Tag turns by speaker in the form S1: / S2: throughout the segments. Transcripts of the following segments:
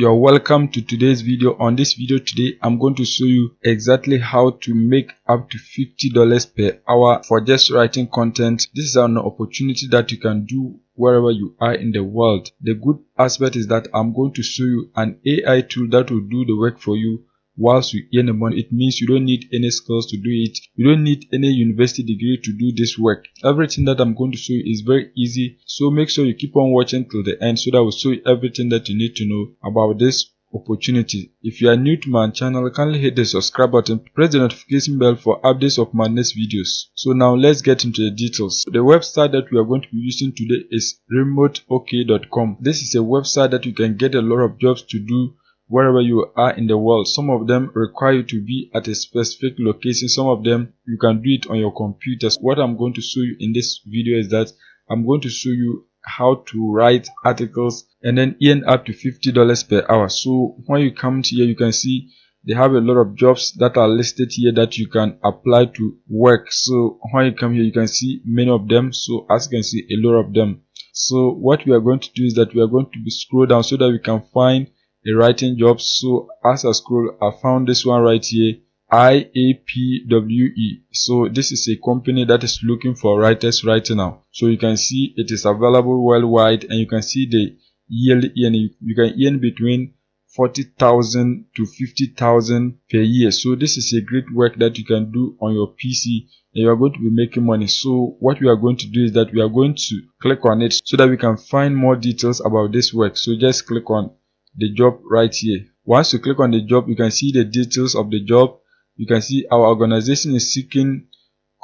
S1: You're welcome to today's video. On this video today, I'm going to show you exactly how to make up to $50 per hour for just writing content. This is an opportunity that you can do wherever you are in the world. The good aspect is that I'm going to show you an AI tool that will do the work for you whilst you earn the money. It means you don't need any skills to do it. You don't need any university degree to do this work. Everything that I'm going to show you is very easy, so make sure you keep on watching till the end so that I will show you everything that you need to know about this opportunity. If you are new to my channel, kindly hit the subscribe button, press the notification bell for updates of my next videos. So now let's get into the details. The website that we are going to be using today is remoteok.com. This is a website that you can get a lot of jobs to do wherever you are in the world. Some of them require you to be at a specific location. Some of them you can do it on your computers. What I'm going to show you in this video is that I'm going to show you how to write articles and then earn up to $50 per hour. So when you come to here, you can see they have a lot of jobs that are listed here that you can apply to work. So when you come here, you can see many of them. So as you can see, a lot of them. So what we are going to do is that we are going to scroll down so that we can find a writing job. So as I scroll, I found this one right here, IAPWE. So this is a company that is looking for writers right now. So you can see it is available worldwide, and you can see the yearly earning. You can earn between 40,000 to 50,000 per year. So this is a great work that you can do on your PC, and you are going to be making money. So what we are going to do is that we are going to click on it so that we can find more details about this work. So just click on the job right here. Once you click on the job, you can see the details of the job. You can see our organization is seeking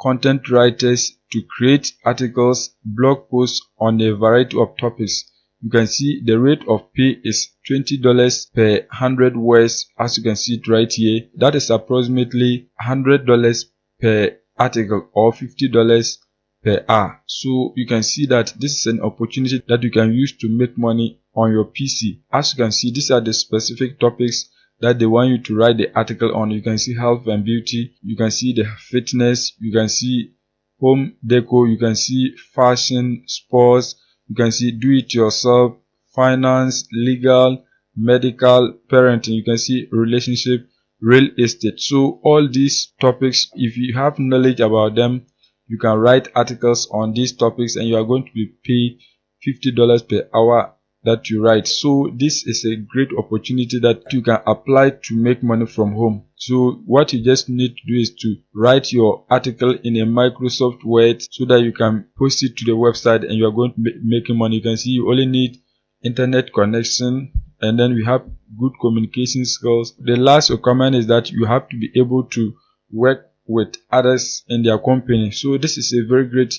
S1: content writers to create articles, blog posts on a variety of topics. You can see the rate of pay is $20 per 100 words. As you can see it right here, that is approximately $100 per article or $50 per hour. So you can see that this is an opportunity that you can use to make money on your PC. As you can see, these are the specific topics that they want you to write the article on. You can see health and beauty, you can see the fitness, you can see home decor, you can see fashion, sports, you can see do it yourself, finance, legal, medical, parenting, you can see relationship, real estate. So all these topics, if you have knowledge about them, you can write articles on these topics and you are going to be paid $50 per hour that you write. So this is a great opportunity that you can apply to make money from home. So what you just need to do is to write your article in a Microsoft Word so that you can post it to the website and you are going to be making money. You can see you only need internet connection, and then we have good communication skills. The last requirement is that you have to be able to work with others in their company. So this is a very great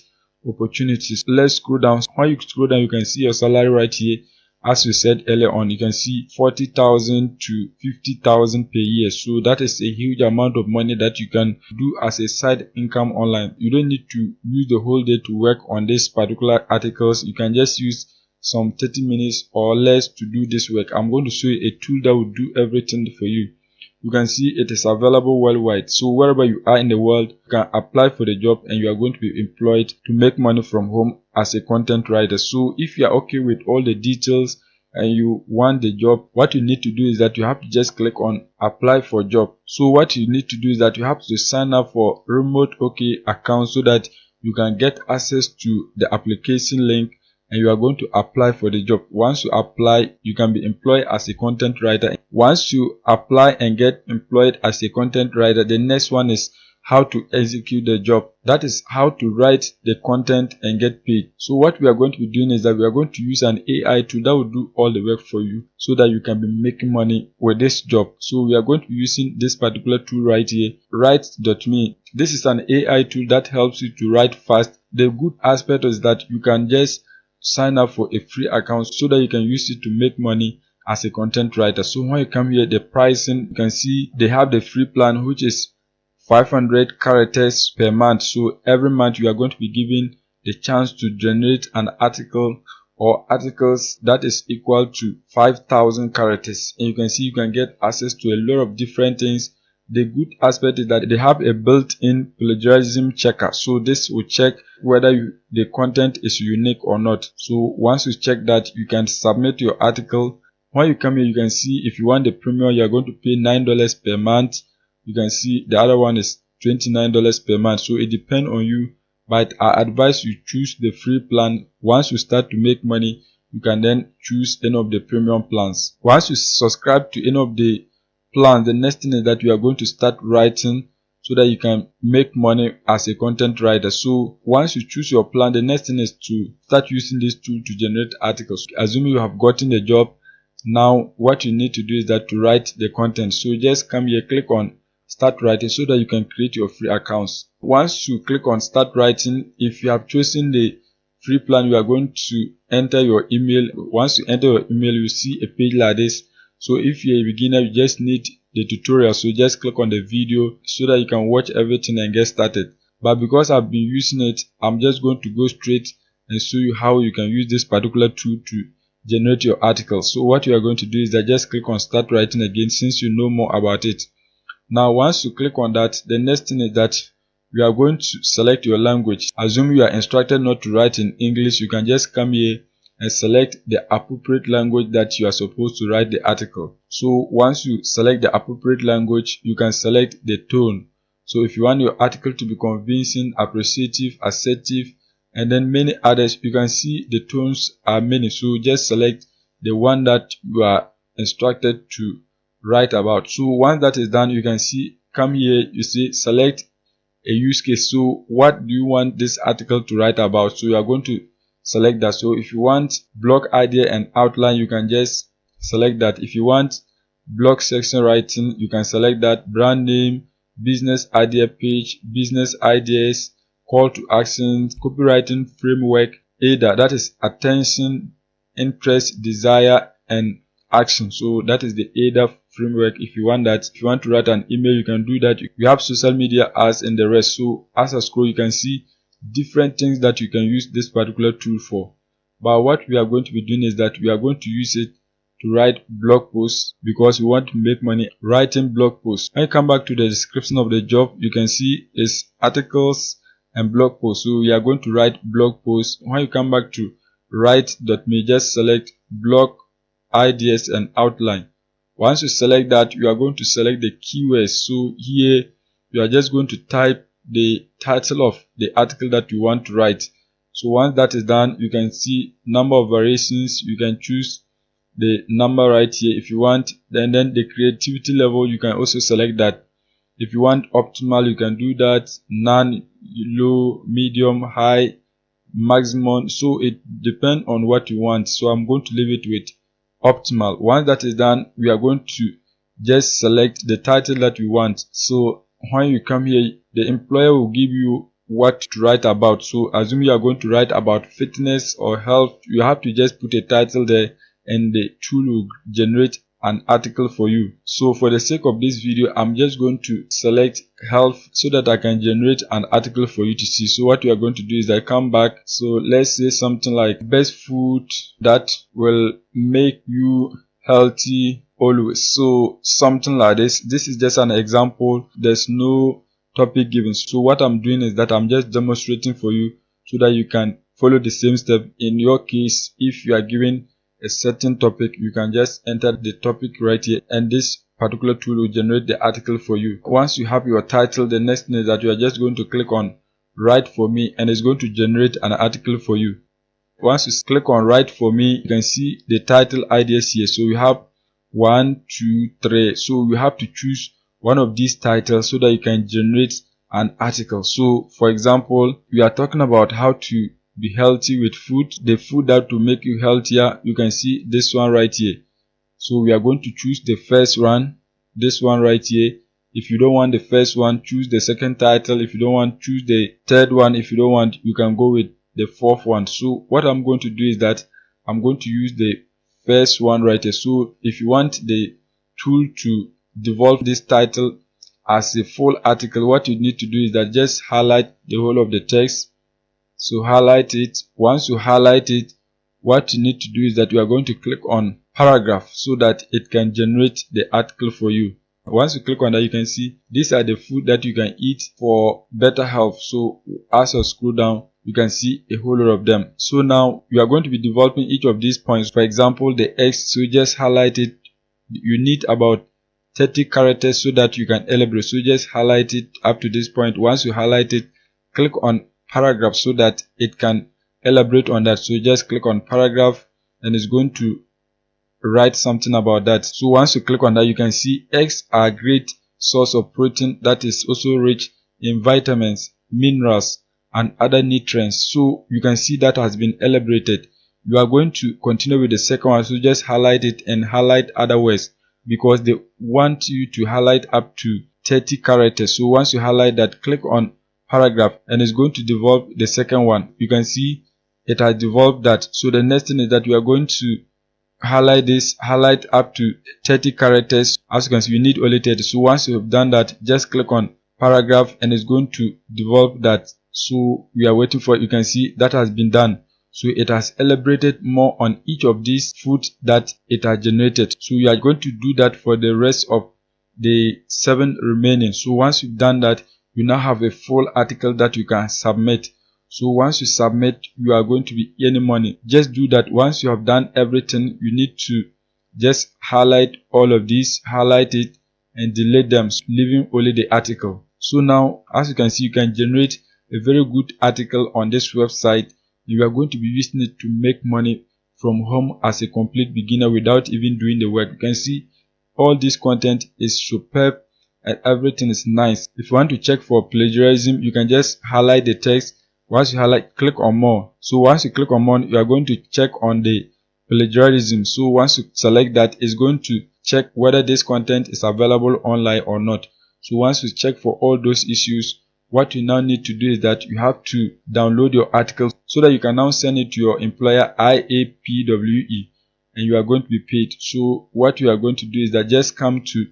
S1: opportunity. Let's scroll down. When you scroll down, you can see your salary right here. As we said earlier on, you can see 40,000 to 50,000 per year. So that is a huge amount of money that you can do as a side income online. You don't need to use the whole day to work on these particular articles. You can just use some 30 minutes or less to do this work. I'm going to show you a tool that will do everything for you. You can see it is available worldwide. So wherever you are in the world, you can apply for the job and you are going to be employed to make money from home as a content writer. So if you are okay with all the details and you want the job, what you need to do is that you have to just click on apply for job. So what you need to do is that you have to sign up for Remote OK account so that you can get access to the application link and you are going to apply for the job. Once you apply, you can be employed as a content writer. Once you apply and get employed as a content writer, the next one is how to execute the job. That is how to write the content and get paid. So what we are going to be doing is that we are going to use an AI tool that will do all the work for you so that you can be making money with this job. So we are going to be using this particular tool right here, write.me. This is an AI tool that helps you to write fast. The good aspect is that you can just sign up for a free account so that you can use it to make money as a content writer. So when you come here, the pricing, you can see they have the free plan, which is 500 characters per month. So every month you are going to be given the chance to generate an article or articles that is equal to 5,000 characters, and you can see you can get access to a lot of different things. The good aspect is that they have a built-in plagiarism checker. So this will check whether the content is unique or not. So once you check that, you can submit your article When you come here, you can see if you want the premium, you are going to pay $9 per month. You can see the other one is $29 per month. So it depends on you, but I advise you choose the free plan. Once you start to make money, you can then choose any of the premium plans. Once you subscribe to any of the plans, the next thing is that you are going to start writing so that you can make money as a content writer. So once you choose your plan, the next thing is to start using this tool to generate articles. Assuming you have gotten the job, now what you need to do is that to write the content. So just come here, click on start writing so that you can create your free accounts. Once you click on start writing, if you have chosen the free plan, you are going to enter your email. Once you enter your email, you see a page like this. So if you're a beginner, you just need the tutorial, so just click on the video so that you can watch everything and get started. But because I've been using it, I'm just going to go straight and show you how you can use this particular tool to generate your article. So what you are going to do is that just click on start writing again, since you know more about it. Now once you click on that, the next thing is that you are going to select your language. Assume you are instructed not to write in English, you can just come here and select the appropriate language that you are supposed to write the article. So once you select the appropriate language, you can select the tone. So if you want your article to be convincing, appreciative, assertive, and then many others, you can see the tones are many. So just select the one that you are instructed to write about. So once that is done, you can see, come here, you see select a use case. So what do you want this article to write about? So you are going to select that. So if you want blog idea and outline, you can just select that. If you want blog section writing, you can select that. Brand name, business idea page, business ideas, call to action, copywriting framework, AIDA, that is attention, interest, desire, and action. So that is the AIDA framework. If you want that, if you want to write an email, you can do that. You have social media ads and the rest. So as I scroll, you can see different things that you can use this particular tool for. But what we are going to be doing is that we are going to use it to write blog posts, because we want to make money writing blog posts. When you come back to the description of the job, you can see it's articles and blog posts. So we are going to write blog posts. When you come back to write.me, just select blog ideas and outline. Once you select that, you are going to select the keywords. So here you are just going to type the title of the article that you want to write. So once that is done, you can see number of variations. You can choose the number right here if you want. Then the creativity level, you can also select that. If you want optimal, you can do that. None, low, medium, high, maximum. So it depends on what you want. So I'm going to leave it with optimal. Once that is done, we are going to just select the title that we want. So when you come here, the employer will give you what to write about. So assume you are going to write about fitness or health, you have to just put a title there and the tool will generate an article for you. So for the sake of this video, I'm just going to select health so that I can generate an article for you to see. So what we are going to do is I come back. So let's say something like best food that will make you healthy always. So something like this. This is just an example. There's no topic given. So what I'm doing is that I'm just demonstrating for you so that you can follow the same step. In your case, if you are given a certain topic, you can just enter the topic right here and this particular tool will generate the article for you. Once you have your title, the next thing is that you are just going to click on write for me and it's going to generate an article for you. Once you click on write for me, you can see the title ideas here. So you have 1, 2, 3. So you have to choose one of these titles so that you can generate an article. So for example, we are talking about how to be healthy with food, the food that will make you healthier. You can see this one right here. So we are going to choose the first one, this one right here. If you don't want the first one, choose the second title. If you don't want, choose the third one. If you don't want, you can go with the fourth one. So what I'm going to do is that I'm going to use the first one right here. So if you want the tool to develop this title as a full article, what you need to do is that just highlight the whole of the text. So highlight it. Once you highlight it, what you need to do is that you are going to click on paragraph so that it can generate the article for you. Once you click on that, you can see these are the food that you can eat for better health. So as you scroll down, you can see a whole lot of them. So now you are going to be developing each of these points. For example, the X, so just highlight it. You need about 30 characters so that you can elaborate, so just highlight it up to this point. Once you highlight it, click on paragraph so that it can elaborate on that. So just click on paragraph and it's going to write something about that. So once you click on that, you can see eggs are a great source of protein that is also rich in vitamins, minerals and other nutrients. So you can see that has been elaborated. You are going to continue with the second one, so just highlight it and highlight other words because they want you to highlight up to 30 characters. So once you highlight that, click on paragraph and it's going to develop the second one. You can see it has developed that. So the next thing is that we are going to highlight this, highlight up to 30 characters. As you can see, you need only 30. So once you have done that, just click on paragraph and it's going to develop that. So we are waiting for it. You can see that has been done. So it has elaborated more on each of these foods that it has generated. So you are going to do that for the rest of the 7 remaining. So once you've done that, you now have a full article that you can submit. So once you submit, you are going to be earning money. Just do that. Once you have done everything, you need to just highlight all of these, highlight it and delete them, leaving only the article. So now, as you can see, you can generate a very good article on this website. You are going to be using it to make money from home as a complete beginner without even doing the work. You can see all this content is superb and everything is nice. If you want to check for plagiarism, you can just highlight the text. Once you highlight, click on more. So once you click on more, you are going to check on the plagiarism. So once you select that, it's going to check whether this content is available online or not. So once you check for all those issues, what you now need to do is that you have to download your article so that you can now send it to your employer IAPWE and you are going to be paid. So what you are going to do is that just come to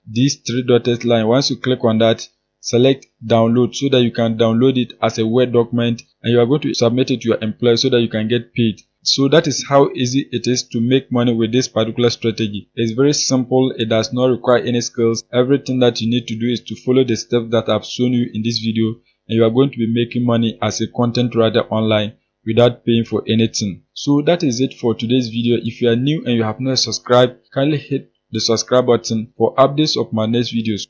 S1: this 3 dotted line. Once you click on that, select download so that you can download it as a Word document and you are going to submit it to your employer so that you can get paid. So that is how easy it is to make money with this particular strategy. It's very simple. It does not require any skills. Everything that you need to do is to follow the steps that I've shown you in this video and you are going to be making money as a content writer online without paying for anything. So that is it for today's video. If you are new and you have not subscribed, kindly hit the subscribe button for updates of my next videos.